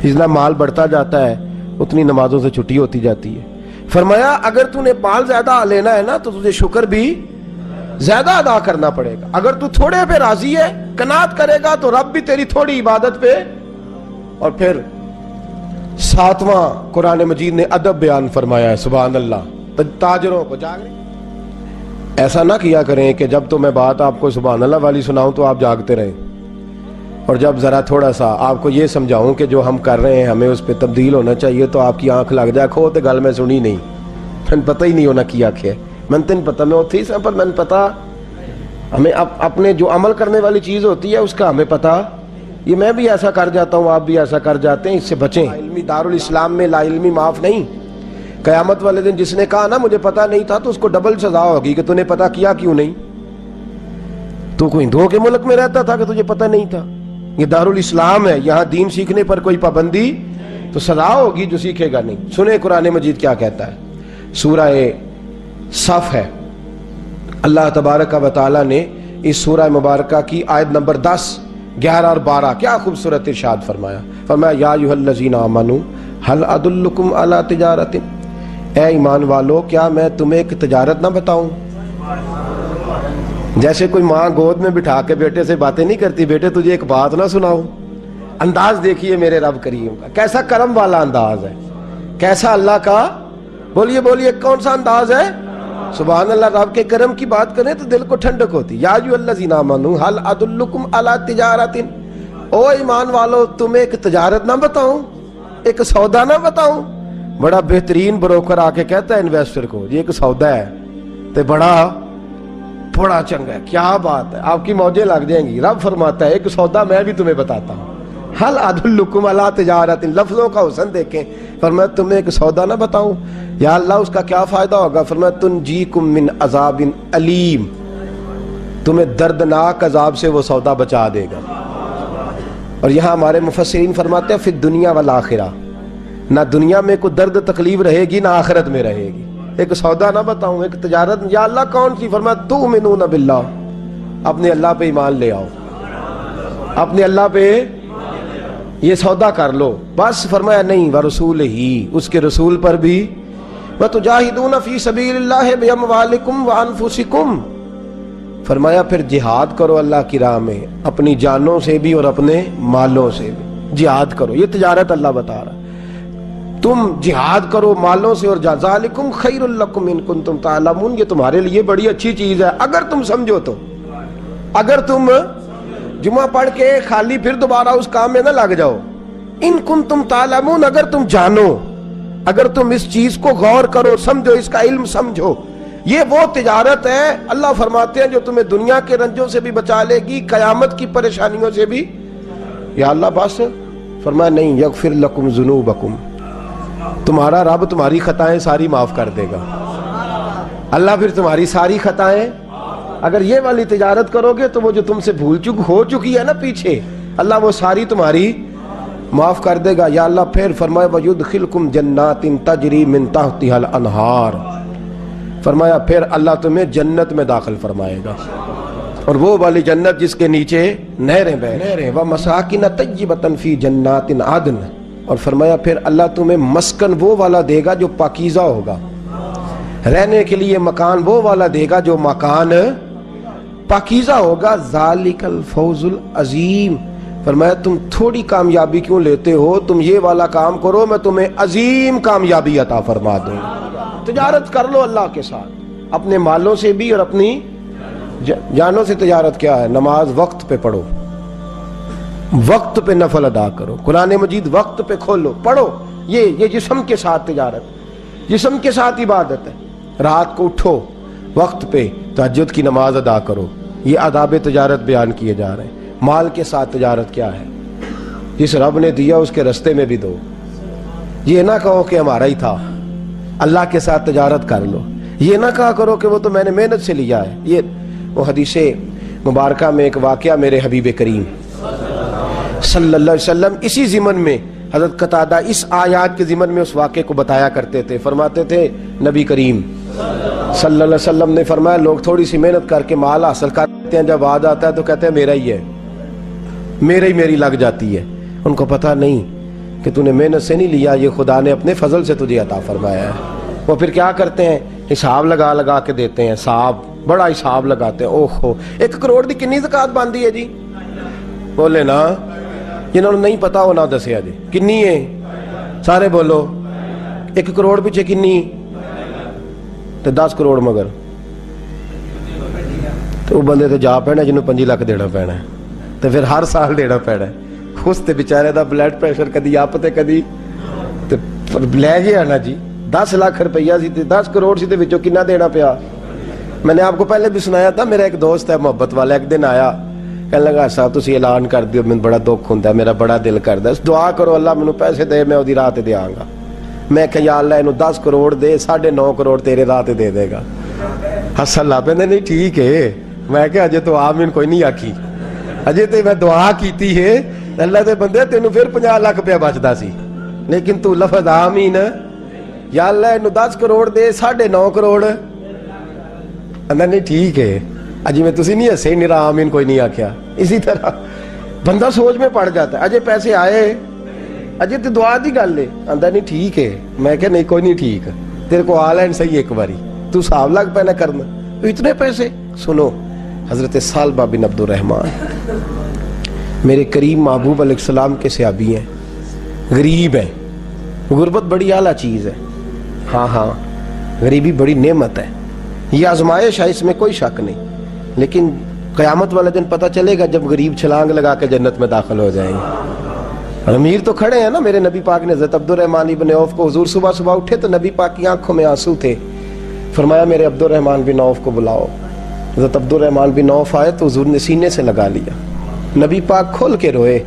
[SPEAKER 1] جتنا مال بڑھتا جاتا ہے اتنی نمازوں سے چھٹی ہوتی جاتی ہے۔ فرمایا اگر تو نے مال زیادہ لینا ہے نا تو تجھے شکر بھی زیادہ ادا کرنا پڑے گا، اگر تو تھوڑے پہ راضی ہے، قناعت کرے گا تو رب بھی تیری تھوڑی عبادت پہ۔ اور پھر 7واں قرآن مجید نے ادب بیان فرمایا ہے، سبحان اللہ، تاجروں کو جاگنے۔ ایسا نہ کیا کریں کہ جب تو میں بات آپ کو سبحان اللہ والی سناؤں تو آپ جاگتے رہیں، اور جب ذرا تھوڑا سا آپ کو یہ سمجھاؤں کہ جو ہم کر رہے ہیں ہمیں اس پہ تبدیل ہونا چاہیے تو آپ کی آنکھ لگ جائے، کھو تے گل میں سنی نہیں، میں پتہ ہی نہیں ہونا کی آنکھ ہے، میں تین پتہ میں ہوتی سا، پر میں پتہ ہمیں اپنے جو عمل کرنے والی چیز ہوتی ہے اس کا ہمیں پتہ، یہ میں بھی ایسا کر جاتا ہوں، آپ بھی ایسا کر جاتے ہیں، اس سے بچیں۔ علمی دارالاسلام میں لا علمی معاف نہیں، قیامت والے دن جس نے کہا نا مجھے پتہ نہیں تھا تو اس کو ڈبل سزا ہوگی کہ تو نے پتہ کیا کیوں نہیں، تو کوئی ہندوؤں کے ملک میں رہتا تھا کہ تجھے پتہ نہیں تھا، یہ دارالاسلام ہے، یہاں دین سیکھنے پر کوئی پابندی تو سزا ہوگی جو سیکھے گا نہیں۔ سنیں قرآن مجید کیا کہتا ہے، سورہ صف ہے، اللہ تبارک و تعالی نے اس سورہ مبارکہ کی آیت نمبر 10، 11 اور 12 کیا خوبصورت ارشاد فرمایا، فرمایا یا ایھا الذین آمنوا هل ادلکم علی تجارت، اے ایمان والو کیا میں تمہیں ایک تجارت نہ بتاؤں؟ جیسے کوئی ماں گود میں بٹھا کے بیٹے سے باتیں نہیں کرتی، بیٹے تجھے ایک بات نہ سناؤں؟ انداز دیکھیے میرے رب کریم کا، کیسا کرم والا انداز ہے، کیسا اللہ کا، بولیے بولیے کون سا انداز ہے؟ سبحان اللہ، رب کے کرم کی بات کریں تو دل کو ٹھنڈک ہوتی۔ یا ایھا الذین آمنوا هل ادلکم علی تجارت، او ایمان والو تمہیں ایک تجارت نہ بتاؤں، ایک سودا نہ بتاؤں؟ بڑا بہترین بروکر آ کے کہتا ہے انویسٹر کو یہ ایک سودا ہے تو بڑا چنگا ہے، کیا بات ہے، آپ کی موجیں لگ جائیں گی۔ رب فرماتا ہے ایک سودا میں بھی تمہیں بتاتا ہوں، حل ادلکم علی تجارت، لفظوں کا حسن دیکھیں، فرمایا تمہیں ایک سودا نہ بتاؤں؟ یا اللہ اس کا کیا فائدہ ہوگا؟ فرمایا تنجیکم من عذاب علیم، تمہیں دردناک عذاب سے وہ سودا بچا دے گا۔ اور یہاں ہمارے مفسرین فرماتے ہیں فی الدنیا والآخرہ، نہ دنیا میں کوئی درد تکلیف رہے گی نہ آخرت میں رہے گی۔ ایک سودا نہ بتاؤں، ایک تجارت، یا اللہ کون سی؟ فرمایا تؤمنون باللہ، اپنے اللہ پہ ایمان لے آؤ، اپنے اللہ پہ یہ سودا کر لو بس۔ فرمایا نہیں، ورسول ہی، اس کے رسول پر بھی، وتجاہدون فی سبیل اللہ باموالکم وانفسکم، فرمایا پھر جہاد کرو اللہ کی راہ میں، اپنی جانوں سے بھی اور اپنے مالوں سے بھی جہاد کرو۔ یہ تجارت اللہ بتا رہا ہے، تم جہاد کرو مالوں سے اور ذالکم خیر لکم ان کنتم تعلمون، یہ تمہارے لیے بڑی اچھی چیز ہے اگر تم سمجھو تو۔ اگر تم جمعہ پڑھ کے خالی پھر دوبارہ اس کام میں نہ لگ جاؤ، ان کنتم تعلمون، اگر تم جانو، اگر تم اس چیز کو غور کرو، سمجھو، اس کا علم سمجھو، یہ وہ تجارت ہے اللہ فرماتے ہیں جو تمہیں دنیا کے رنجوں سے بھی بچا لے گی، قیامت کی پریشانیوں سے بھی۔ یا اللہ بس، فرمایا نہیں، یغفر لکم ذنوبکم، تمہارا رب تمہاری خطائیں ساری معاف کر دے گا۔ اللہ پھر تمہاری ساری خطائیں، اگر یہ والی تجارت کرو گے تو وہ جو تم سے بھول چک ہو چکی ہے نا پیچھے، اللہ وہ ساری تمہاری معاف کر دے گا۔ یا اللہ پھر فرمایا وَيُدْخِلْكُمْ جَنَّاتٍ تَجْرِي مِن تَحْتِهَا الْأَنْهَارُ، فرمایا پھر اللہ تمہیں جنت میں داخل فرمائے گا، اور وہ والی جنت جس کے نیچے نہریں بہ رہی ہیں۔ وَمَسَاكِنَ طَيِّبَةً فِي جَنَّاتٍ عَدْنٍ، اور فرمایا پھر اللہ تمہیں مسکن وہ والا دے گا جو پاکیزہ ہوگا، رہنے کے لیے مکان وہ والا دے گا جو مکان پاکیزہ ہوگا۔ ذَلِكَ الْفَوْزُ الْعَظِيمُ، فرمایا تم تھوڑی کامیابی کیوں لیتے ہو، تم یہ والا کام کرو میں تمہیں عظیم کامیابی عطا فرما دوں۔ تجارت کر لو اللہ کے ساتھ، اپنے مالوں سے بھی اور اپنی جانوں سے۔ تجارت کیا ہے؟ نماز وقت پہ پڑھو، وقت پہ نفل ادا کرو، قرآن مجید وقت پہ کھولو پڑھو۔ یہ جسم کے ساتھ تجارت، جسم کے ساتھ عبادت ہے۔ رات کو اٹھو وقت پہ تہجد کی نماز ادا کرو، یہ آداب تجارت بیان کیے جا رہے ہیں۔ مال کے ساتھ تجارت کیا ہے؟ جس رب نے دیا اس کے رستے میں بھی دو، یہ نہ کہو کہ ہمارا ہی تھا، اللہ کے ساتھ تجارت کر لو۔ یہ نہ کہا کرو کہ وہ تو میں نے محنت سے لیا ہے۔ یہ وہ حدیث مبارکہ میں ایک واقعہ میرے حبیب کریم صلی اللہ علیہ وسلم اسی ضمن میں، حضرت قتادہ اس آیات کے ضمن میں اس واقعے کو بتایا کرتے تھے۔ فرماتے تھے نبی کریم صلی اللہ علیہ وسلم نے فرمایا لوگ تھوڑی سی محنت کر کے مال حاصل کرتے ہیں، جب بعد آتا ہے تو کہتے ہیں میرا ہی ہے، میری لگ جاتی ہے۔ ان کو پتہ نہیں کہ تو نے محنت سے نہیں لیا، یہ خدا نے اپنے فضل سے تجھے عطا فرمایا ہے۔ وہ پھر کیا کرتے ہیں؟ حساب لگا کے دیتے ہیں، بڑا حساب لگاتے ہیں۔ اوہ 1 کروڑ دی کنی زکات باندھی ہے جی؟ بولے نا، جنہوں نے نہیں پتا وہ نہ دسیا جی کنی ہے، سارے بولو 1 کروڑ پیچھے کنی تے 10 کروڑ مگر تو وہ بندے تے جا پینا جنہوں 5 لاکھ دینا پینا ہے، تو پھر ہر سال دینا پینا ہے۔ اس تے بیچارے دا بلڈ پریشر کدی اپ تے کدی تے لے گیا نا جی 10 لاکھ روپیہ سی تے 10 کروڑ سی تے وچوں کنا دینا پیا۔ میں نے آپ کو پہلے بھی سنایا تھا، میرا ایک دوست ہے محبت والا، ایک دن آیا کہنے لگا صاحب تسی اعلان کر دیو، میں بڑا دکھ ہوندا ہے، میرا بڑا دل کردا ہے، دعا کرو اللہ مینوں پیسے دے، میں اودی راہ تے دیاں گا۔ میں کہ یا اللہ اینو 10 کروڑ دے، 9.5 کروڑ تیرے راہ تے دے دے گا۔ ہسن لا پیندے نہیں ٹھیک ہے۔ میں کہ اجے تو آمین کوئی نہیں آکھی، اجے تے میں دعا کیتی ہے اللہ دے بندے تینوں پھر 50 لاکھ روپیہ بچدا سی، لیکن تو لفظ آمین یا اللہ اینو 10 کروڑ دے، 9.5 کروڑ اندر نہیں ٹھیک ہے۔ اجی میں تسی نہیں ہسے نرا آمین کوئی نہیں آکھیا۔ اسی طرح بندہ سوچ میں پڑ جاتا ہے، اجے پیسے آئے، اجے تو دعا دی گل ہے، اندر نہیں ٹھیک ہے۔ میں کہ نہیں کوئی نہیں ٹھیک، تیرے کو آ لین صحیح ایک باری، تو حساب لگ پینا کرنا اتنے پیسے۔ سنو حضرت ثعلبہ بن عبد الرحمن میرے کریم محبوب علیہ السلام کے صحابی ہیں، غریب ہیں۔ غربت بڑی اعلیٰ چیز ہے، ہاں غریبی بڑی نعمت ہے، یہ آزمائش ہے، اس میں کوئی شک نہیں، لیکن قیامت والا دن پتہ چلے گا جب غریب چھلانگ لگا کے جنت میں داخل ہو جائیں گے۔ امیر تو کھڑے ہیں نا۔ میرے نبی پاک نے حضرت عبد الرحمن بن عوف کو، حضور صبح اٹھے تو نبی پاک کی آنکھوں میں آنسو تھے، فرمایا میرے عبد الرحمن بن عوف کو بلاؤ۔ حضرت عبد الرحمن بن عوف آئے تو حضور نے سینے سے لگا لیا، نبی پاک کھول کے روئے،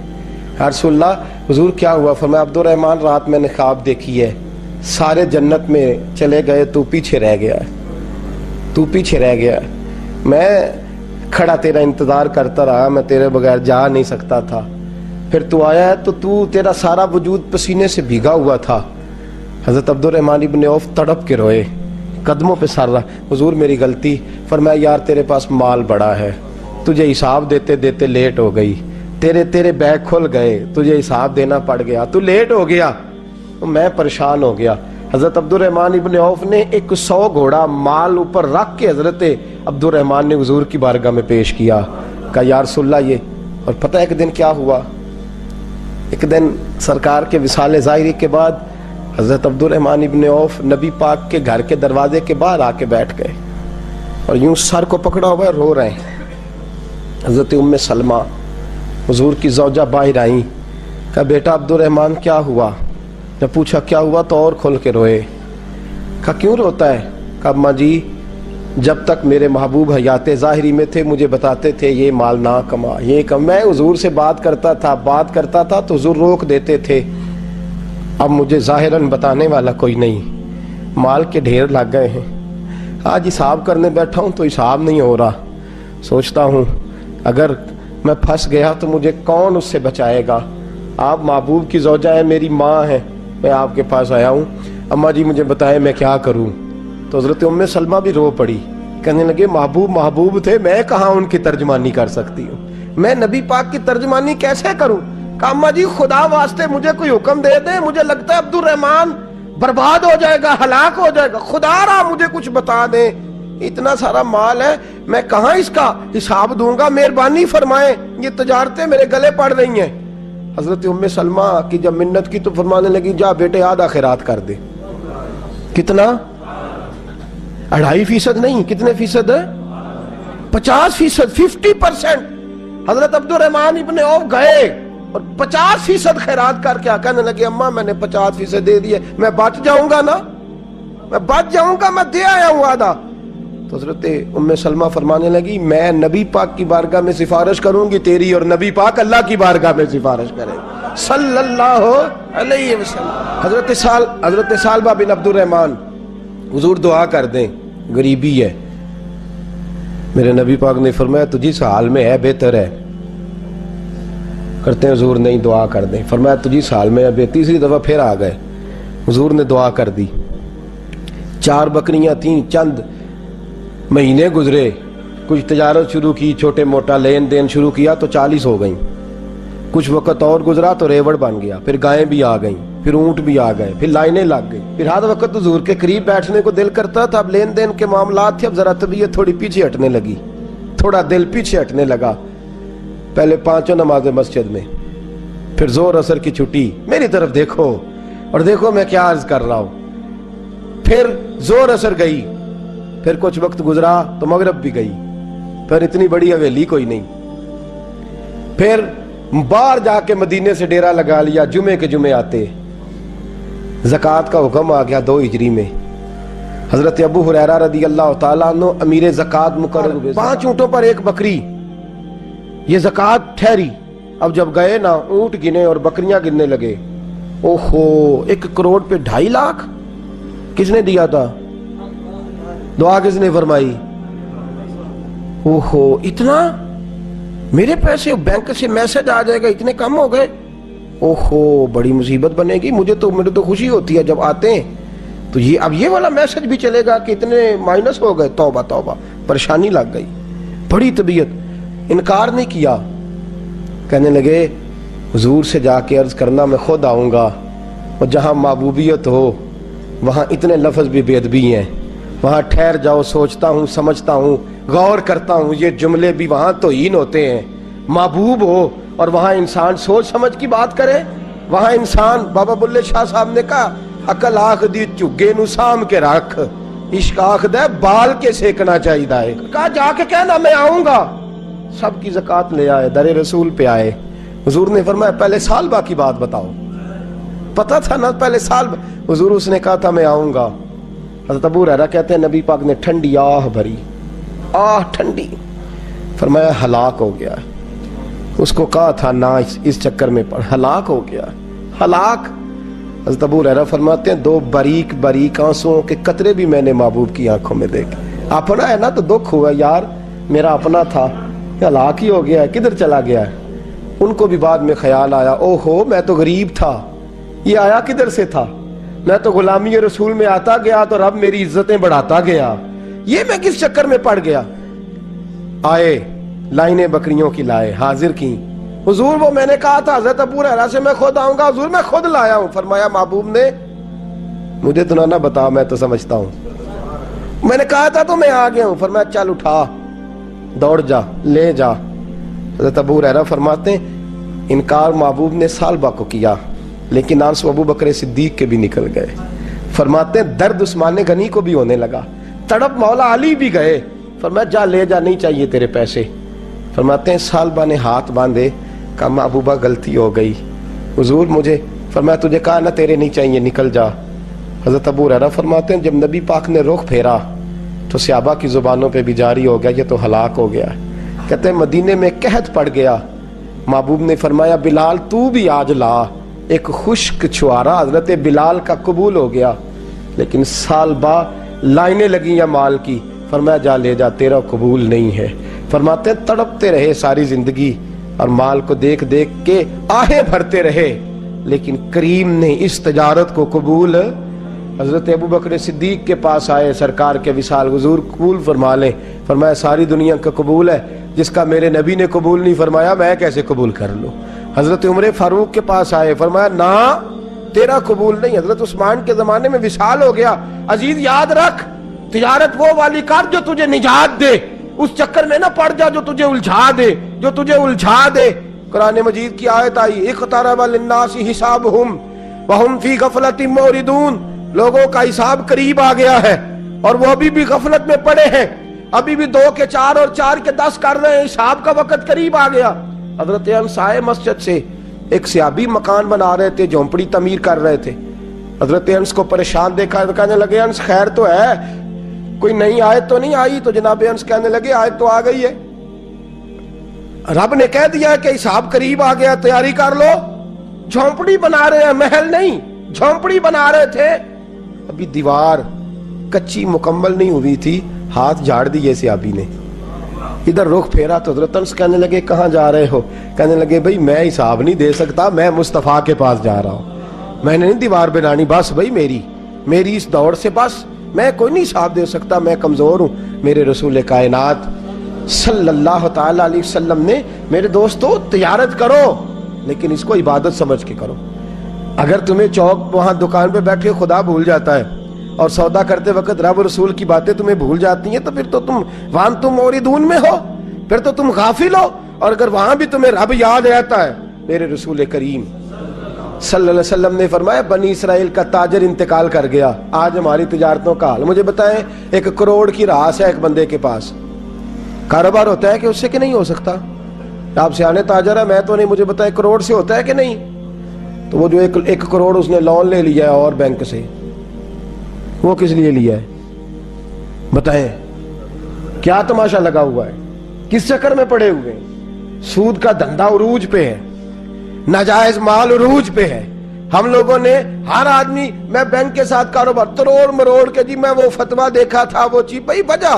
[SPEAKER 1] یا رسول اللہ حضور کیا ہوا؟ فرمایا عبد الرحمن رات میں نے خواب دیکھی ہے، سارے جنت میں چلے گئے، تو پیچھے رہ گیا ہے، میں کھڑا تیرا انتظار کرتا رہا، میں تیرے بغیر جا نہیں سکتا تھا، پھر تو آیا ہے تو تیرا سارا وجود پسینے سے بھیگا ہوا تھا۔ حضرت عبد الرحمن بن عوف تڑپ کے روئے، قدموں پہ سر رہا، حضور میری غلطی۔ فرمایا یار تیرے پاس مال بڑا ہے، تجھے حساب دیتے دیتے لیٹ ہو گئی، تیرے بیگ کھل گئے، تجھے حساب دینا پڑ گیا، تو لیٹ ہو گیا، میں پریشان ہو گیا۔ حضرت عبد الرحمن ابن عوف نے 100 گھوڑا مال اوپر رکھ کے حضرت عبد الرحمن نے حضور کی بارگاہ میں پیش کیا، کہا یا رسول اللہ یہ۔ اور پتہ ایک دن کیا ہوا؟ ایک دن سرکار کے وصال ظاہری کے بعد حضرت عبد الرحمن ابن عوف نبی پاک کے گھر کے دروازے کے باہر آ کے بیٹھ گئے اور یوں سر کو پکڑا ہوا ہے، رو رہے ہیں۔ حضرت ام سلمہ حضور کی زوجہ باہر آئیں، کہا بیٹا عبد الرحمن کیا ہوا؟ جب پوچھا کیا ہوا تو اور کھل کے روئے۔ کہا کیوں روتا ہے؟ کہا اماں جی جب تک میرے محبوب حیات ظاہری میں تھے مجھے بتاتے تھے یہ مال نہ کما، یہ کم، میں حضور سے بات کرتا تھا تو حضور روک دیتے تھے، اب مجھے ظاہراً بتانے والا کوئی نہیں، مال کے ڈھیر لگ گئے ہیں، آج حساب کرنے بیٹھا ہوں تو حساب نہیں ہو رہا. سوچتا ہوں اگر میں پھنس گیا تو مجھے کون اس سے بچائے گا. آپ محبوب کی زوجہ ہیں, میری ماں ہے, میں آپ کے پاس آیا ہوں, اماں جی مجھے بتائیں میں کیا کروں. تو حضرت ام سلمہ بھی رو پڑی, کہنے لگے محبوب محبوب تھے, میں کہاں ان کی ترجمانی کر سکتی ہوں, میں نبی پاک کی ترجمانی کیسے کروں. کہا اماں جی خدا واسطے مجھے کوئی حکم دے دیں, مجھے لگتا ہے عبد الرحمن برباد ہو جائے گا, ہلاک ہو جائے گا, خدا را مجھے کچھ بتا دیں, اتنا سارا مال ہے میں کہاں اس کا حساب دوں گا, مہربانی فرمائیں, یہ تجارتیں میرے گلے پڑ رہی ہیں. حضرت ام سلمہ کی جب منت کی تو فرمانے لگی جا بیٹے آدھا خیرات کر دے. کتنا؟ 2.5% نہیں, کتنے فیصد ہے؟ 50%, 50%. حضرت عبد الرحمن ابن عوف گئے اور 50% خیرات کر کے کہنے لگے اماں میں نے 50% دے دیے, میں بچ جاؤں گا نا, میں بچ جاؤں گا, میں دے آیا ہوں آدھا. تو حضرت ام سلمہ فرمانے لگی میں نبی پاک کی بارگاہ میں سفارش کروں گی تیری, اور نبی پاک اللہ کی بارگاہ میں سفارش کرے صلی اللہ علیہ وسلم. حضرت سالبہ بن عبد الرحمن, حضور دعا کر دیں غریبی ہے. میرے نبی پاک نے فرمایا تو جس حال میں ہے بہتر ہے. کرتے ہیں حضور نہیں دعا کر دیں. فرمایا تو جس حال میں ہے. تیسری دفعہ پھر آ گئے, حضور نے دعا کر دی. 4 بکریاں تھیں, چند مہینے گزرے, کچھ تجارت شروع کی, چھوٹے موٹا لین دین شروع کیا تو 40 ہو گئیں. کچھ وقت اور گزرا تو ریوڑ بن گیا, پھر گائیں بھی آ گئیں, پھر اونٹ بھی آ گئے, پھر لائنیں لگ گئی. پھر ہر وقت حضور کے قریب بیٹھنے کو دل کرتا تھا. اب لین دین کے معاملات تھے, اب ذرا طبیعت تھوڑی پیچھے ہٹنے لگی, تھوڑا دل پیچھے ہٹنے لگا. پہلے 5 نمازیں مسجد میں, پھر زور اثر کی چھٹی, میری طرف دیکھو اور دیکھو میں کیا عرض کر رہا ہوں. پھر زور اثر گئی, پھر کچھ وقت گزرا تو مغرب بھی گئی, پھر اتنی بڑی حویلی کوئی نہیں. پھر باہر جا کے مدینے سے ڈیرا لگا لیا, جمعے کے جمعے آتے. زکوٰۃ کا حکم آ گیا 2 ہجری میں. حضرت ابو ہریرہ رضی اللہ تعالیٰ عنہ امیر زکوٰۃ مقرر ہوئے. 5 اونٹوں پر 1 بکری, یہ زکوٰۃ ٹھہری. اب جب گئے نا, اونٹ گنے اور بکریاں گننے لگے. اوہو, 1 کروڑ پہ 2.5 لاکھ کس نے دیا تھا؟ دعا کس نے فرمائی؟ اوہو, اتنا میرے پیسے بینک سے میسج آ جائے گا, اتنے کم ہو گئے. اوہو, بڑی مصیبت بنے گی. مجھے تو خوشی ہوتی ہے جب آتے ہیں تو اب یہ والا میسج بھی چلے گا کہ اتنے مائنس ہو گئے. توبہ توبہ, پریشانی لگ گئی. بڑی طبیعت, انکار نہیں کیا. کہنے لگے حضور سے جا کے عرض کرنا میں خود آؤں گا, اور جہاں محبوبیت ہو وہاں اتنے لفظ بھی بے ادبی ہیں. وہاں ٹھہر جاؤ, سوچتا ہوں, سمجھتا ہوں, غور کرتا ہوں, یہ جملے بھی وہاں توہین ہوتے ہیں. محبوب ہو اور وہاں انسان سوچ سمجھ کی بات کرے. وہاں انسان, بابا بلے شاہ صاحب نے کہا عقل آخ دی چگے نو سام کے رکھ, عشق آخ دے بال کے سیکنا چاہیے. کہا جا کے کہنا میں آؤں گا. سب کی زکوٰۃ لے آئے, در رسول پہ آئے. حضور نے فرمایا پہلے سالبہ کی بات بتاؤ. پتا تھا نا پہلے سال. حضور اس نے کہا تھا میں آؤں گا. حضرت ابو ہریرہ کہتے ہیں نبی پاک نے ٹھنڈی آہ بھری, آہ ٹھنڈی. فرمایا ہلاک ہو گیا. اس کو کہا تھا نہ اس چکر میں پڑ, ہلاک ہو گیا, ہلاک. حضرت ابو ہریرہ فرماتے ہیں 2 باریک باریک آنسوؤں کے قطرے بھی میں نے محبوب کی آنکھوں میں دیکھے. اپنا ہے نا تو دکھ ہوا, یار میرا اپنا تھا, ہلاک ہی ہو گیا ہے, کدھر چلا گیا ہے. ان کو بھی بعد میں خیال آیا, اوہو میں تو غریب تھا, یہ آیا کدھر سے تھا. میں تو غلامی رسول میں آتا گیا تو رب میری عزتیں بڑھاتا گیا, یہ میں کس چکر میں پڑ گیا. آئے, لائنیں بکریوں کی لائے, حاضر کی. حضور وہ میں نے کہا تھا حضرت ابو ہریرہ سے میں خود آؤں گا. حضور میں خود لایا ہوں. فرمایا محبوب نے مجھے تو نہ بتا, میں تو سمجھتا ہوں, میں نے کہا تھا تو میں آ گیا ہوں. فرمایا چل اٹھا, دوڑ جا, لے جا. حضرت ابو ہریرہ فرماتے ہیں انکار محبوب نے سالبہ کو کیا, لیکن آنسو ابو بکر صدیق کے بھی نکل گئے. فرماتے ہیں درد عثمان غنی کو بھی ہونے لگا, تڑپ مولا علی بھی گئے. فرمایا جا لے جا, نہیں چاہیے تیرے پیسے. فرماتے ہیں سالبہ نے ہاتھ باندھے, کہا محبوبہ غلطی ہو گئی. حضور مجھے, فرمایا تجھے کہا نہ تیرے نہیں چاہیے, نکل جا. حضرت ابو ہریرہ فرماتے ہیں جب نبی پاک نے رخ پھیرا تو صحابہ کی زبانوں پہ بھی جاری ہو گیا یہ تو ہلاک ہو گیا. کہتے ہیں مدینے میں قحط پڑ گیا. محبوب نے فرمایا بلال تو بھی آج لا. ایک خشک چھوارا حضرت بلال کا قبول ہو گیا, لیکن سالبہ لائنیں لگی یا مال کی، فرمایا جا لے جا، تیرا قبول نہیں ہے۔ فرماتے ہیں تڑپتے رہے ساری زندگی اور مال کو دیکھ دیکھ کے آہیں بھرتے رہے، لیکن کریم نے اس تجارت کو قبول۔ حضرت ابو بکر صدیق کے پاس آئے، سرکار کے وصال، حضور قبول فرما لیں۔ فرمایا ساری دنیا کا قبول ہے، جس کا میرے نبی نے قبول نہیں فرمایا میں کیسے قبول کر لوں۔ حضرت عمر فاروق کے پاس آئے، فرمایا نہ تیرا قبول نہیں۔ حضرت عثمان کے زمانے میں وصال ہو گیا۔ عزیز یاد رکھ، تجارت وہ والی کر جو تجھے نجات دے، اس چکر میں نہ پڑ جا جو تجھے الجھا دے۔ قرآن مجید کی آیت آئی، اقترب للناس حسابہم وہم فی غفلۃ معرضون، لوگوں کا حساب قریب آ گیا ہے اور وہ ابھی بھی غفلت میں پڑے ہیں، ابھی بھی 2 کے 4 اور 4 کے 10 کر رہے ہیں، حساب کا وقت قریب آ گیا۔ حضرت انس آئے مسجد سے، ایک صحابی مکان بنا رہے تھے، جھونپڑی تعمیر کر رہے تھے۔ حضرت انس کو پریشان دیکھا تو کہنے لگے انس خیر تو ہے، کوئی نئی آیت تو نہیں آئی؟ تو جناب انس کہنے لگے آیت تو آ گئی ہے، رب نے کہہ دیا ہے کہ حساب قریب آ گیا، تیاری کر لو۔ جھونپڑی بنا رہے ہیں، محل نہیں، جھونپڑی بنا رہے تھے، ابھی دیوار کچی مکمل نہیں ہوئی تھی، ہاتھ جھاڑ دیے صحابی نے، ادھر رخ پھیرا تو حضرت انس کہنے لگے کہاں جا رہے ہو؟ کہنے لگے بھائی میں حساب نہیں دے سکتا، میں مصطفیٰ کے پاس جا رہا ہوں، میں نے نہیں دیوار بنانی، بس بھائی میری اس دوڑ سے بس میں کوئی نہیں حساب دے سکتا، میں کمزور ہوں۔ میرے رسول کائنات صلی اللہ تعالی علیہ وسلم نے، میرے دوستو تجارت کرو لیکن اس کو عبادت سمجھ کے کرو۔ اگر تمہیں چوک وہاں دکان پہ بیٹھے خدا بھول جاتا ہے اور سودا کرتے وقت رب رسول کی باتیں تمہیں بھول جاتی ہیں، تو پھر تو تم وہاں تم موردون میں ہو، پھر تو تم غافل ہو۔ اور اگر وہاں بھی تمہیں رب یاد رہتا ہے، میرے رسول کریم صلی اللہ علیہ وسلم نے فرمایا بنی اسرائیل کا تاجر انتقال کر گیا، آج ہماری تجارتوں کا حال۔ مجھے بتائیں 1 کروڑ کی راس ہے ایک بندے کے پاس، کاروبار ہوتا ہے کہ اس سے کہ نہیں ہو سکتا؟ آپ سیانے تاجر ہے، میں تو نہیں، مجھے بتائیں کروڑ سے ہوتا ہے کہ نہیں؟ تو وہ جو 1 کروڑ اس نے لون لے لیا ہے اور بینک سے، وہ کس لیے لیا ہے بتائیں؟ کیا تماشا لگا ہوا ہے؟ کس چکر میں پڑے ہوئے ہیں؟ سود کا دھندا عروج پہ ہے، ناجائز مال عروج پہ ہے۔ ہم لوگوں نے ہر آدمی، میں بینک کے ساتھ کاروبار تروڑ مروڑ کے، جی میں وہ فتویٰ دیکھا تھا، وہ چیز بھائی وجہ،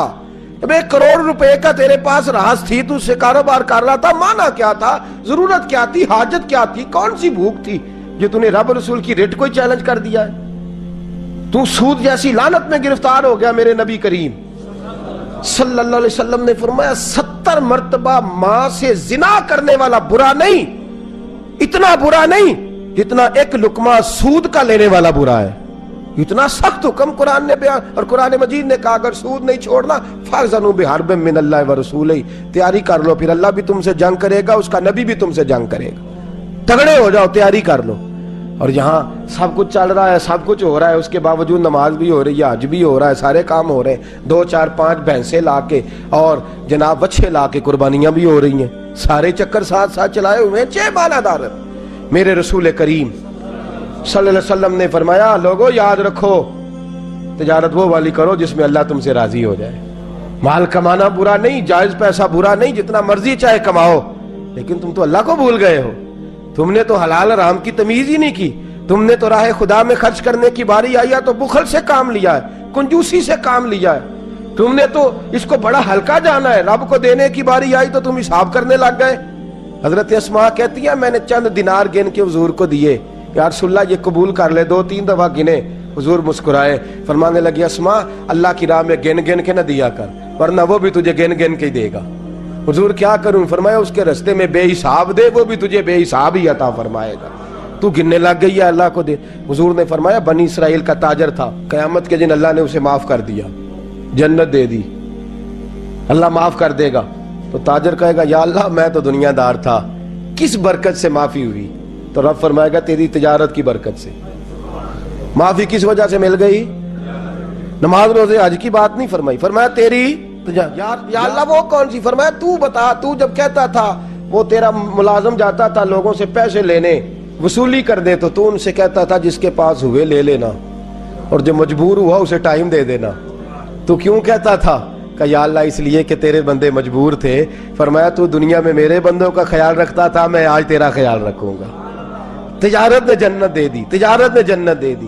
[SPEAKER 1] اب 1 کروڑ روپے کا تیرے پاس راس تھی، تو اس سے کاروبار کر رہا تھا، مانا کیا تھا، ضرورت کیا تھی، حاجت کیا تھی، کون سی بھوک تھی جو تو نے رب رسول کی ریٹ کو ہی چیلنج کر دیا ہے؟ تو سود جیسی لعنت میں گرفتار ہو گیا۔ میرے نبی کریم صلی اللہ علیہ وسلم نے فرمایا 70 مرتبہ ماں سے زنا کرنے والا برا نہیں، اتنا برا نہیں جتنا 1 لقمہ سود کا لینے والا برا ہے۔ اتنا سخت حکم قرآن نے بیان، اور قرآن مجید نے کہا اگر سود نہیں چھوڑنا فَأْذَنُوا بِحَرْبٍ مِّنَ اللَّهِ وَرَسُولِهِ، تیاری کر لو، پھر اللہ بھی تم سے جنگ کرے گا، اس کا نبی بھی تم سے جنگ کرے گا، تگڑے ہو جاؤ، تیاری کر لو۔ اور یہاں سب کچھ چل رہا ہے، سب کچھ ہو رہا ہے، اس کے باوجود نماز بھی ہو رہی ہے، حج بھی ہو رہا ہے، سارے کام ہو رہے ہیں، 2 4 5 بھینسیں لا کے اور جناب بچے لا کے قربانیاں بھی ہو رہی ہیں، سارے چکر ساتھ ساتھ چلائے ہوئے ہیں، 6 بالادار۔ میرے رسول کریم صلی اللہ علیہ وسلم نے فرمایا لوگو یاد رکھو، تجارت وہ والی کرو جس میں اللہ تم سے راضی ہو جائے۔ مال کمانا برا نہیں، جائز پیسہ برا نہیں، جتنا مرضی چاہے کماؤ، لیکن تم تو اللہ کو بھول گئے ہو، تم نے تو حلال حرام کی تمیز ہی نہیں کی، تم نے تو راہ خدا میں خرچ کرنے کی باری آئی ہے تو بخل سے کام لیا ہے، کنجوسی سے کام لیا ہے، تم نے تو اس کو بڑا ہلکا جانا ہے، رب کو دینے کی باری آئی تو تم حساب کرنے لگ گئے۔ حضرت اسماء کہتی ہے میں نے چند دینار گن کے حضور کو دیے، یا رسول اللہ یہ قبول کر لے، 2 3 دفعہ گنے، حضور مسکرائے، فرمانے لگی اسماء اللہ کی راہ میں گن گن کے نہ دیا کر، ورنہ وہ بھی تجھے گن گن کے دے گا۔ حضور کیا کروں؟ فرمایا اس کے رستے میں بے حساب دے، وہ بھی تجھے بے حساب ہی عطا فرمائے گا، تو گننے لگ گئی ہے اللہ کو دے۔ حضور نے فرمایا بنی اسرائیل کا تاجر تھا، قیامت کے دن اللہ نے اسے معاف کر دیا، جنت دے دی، اللہ معاف کر دے گا، تو تاجر کہے گا یا اللہ میں تو دنیا دار تھا، کس برکت سے معافی ہوئی؟ تو رب فرمائے گا تیری تجارت کی برکت سے۔ معافی کس وجہ سے مل گئی؟ نماز روزے حج کی بات نہیں فرمائی، فرمایا تیری یا اللہ وہ کون سی؟ فرمایا تو بتا، تو جب کہتا تھا وہ تیرا ملازم جاتا تھا لوگوں سے پیسے لینے، وصولی کر دے، تو ان سے کہتا تھا جس کے پاس ہوئے لے لینا، اور جو مجبور ہوا اسے ٹائم دے دینا، تو کیوں کہتا تھا؟ کہ یا اللہ اس لیے کہ تیرے بندے مجبور تھے۔ فرمایا تو دنیا میں میرے بندوں کا خیال رکھتا تھا، میں آج تیرا خیال رکھوں گا۔ تجارت نے جنت دے دی، تجارت نے جنت دے دی۔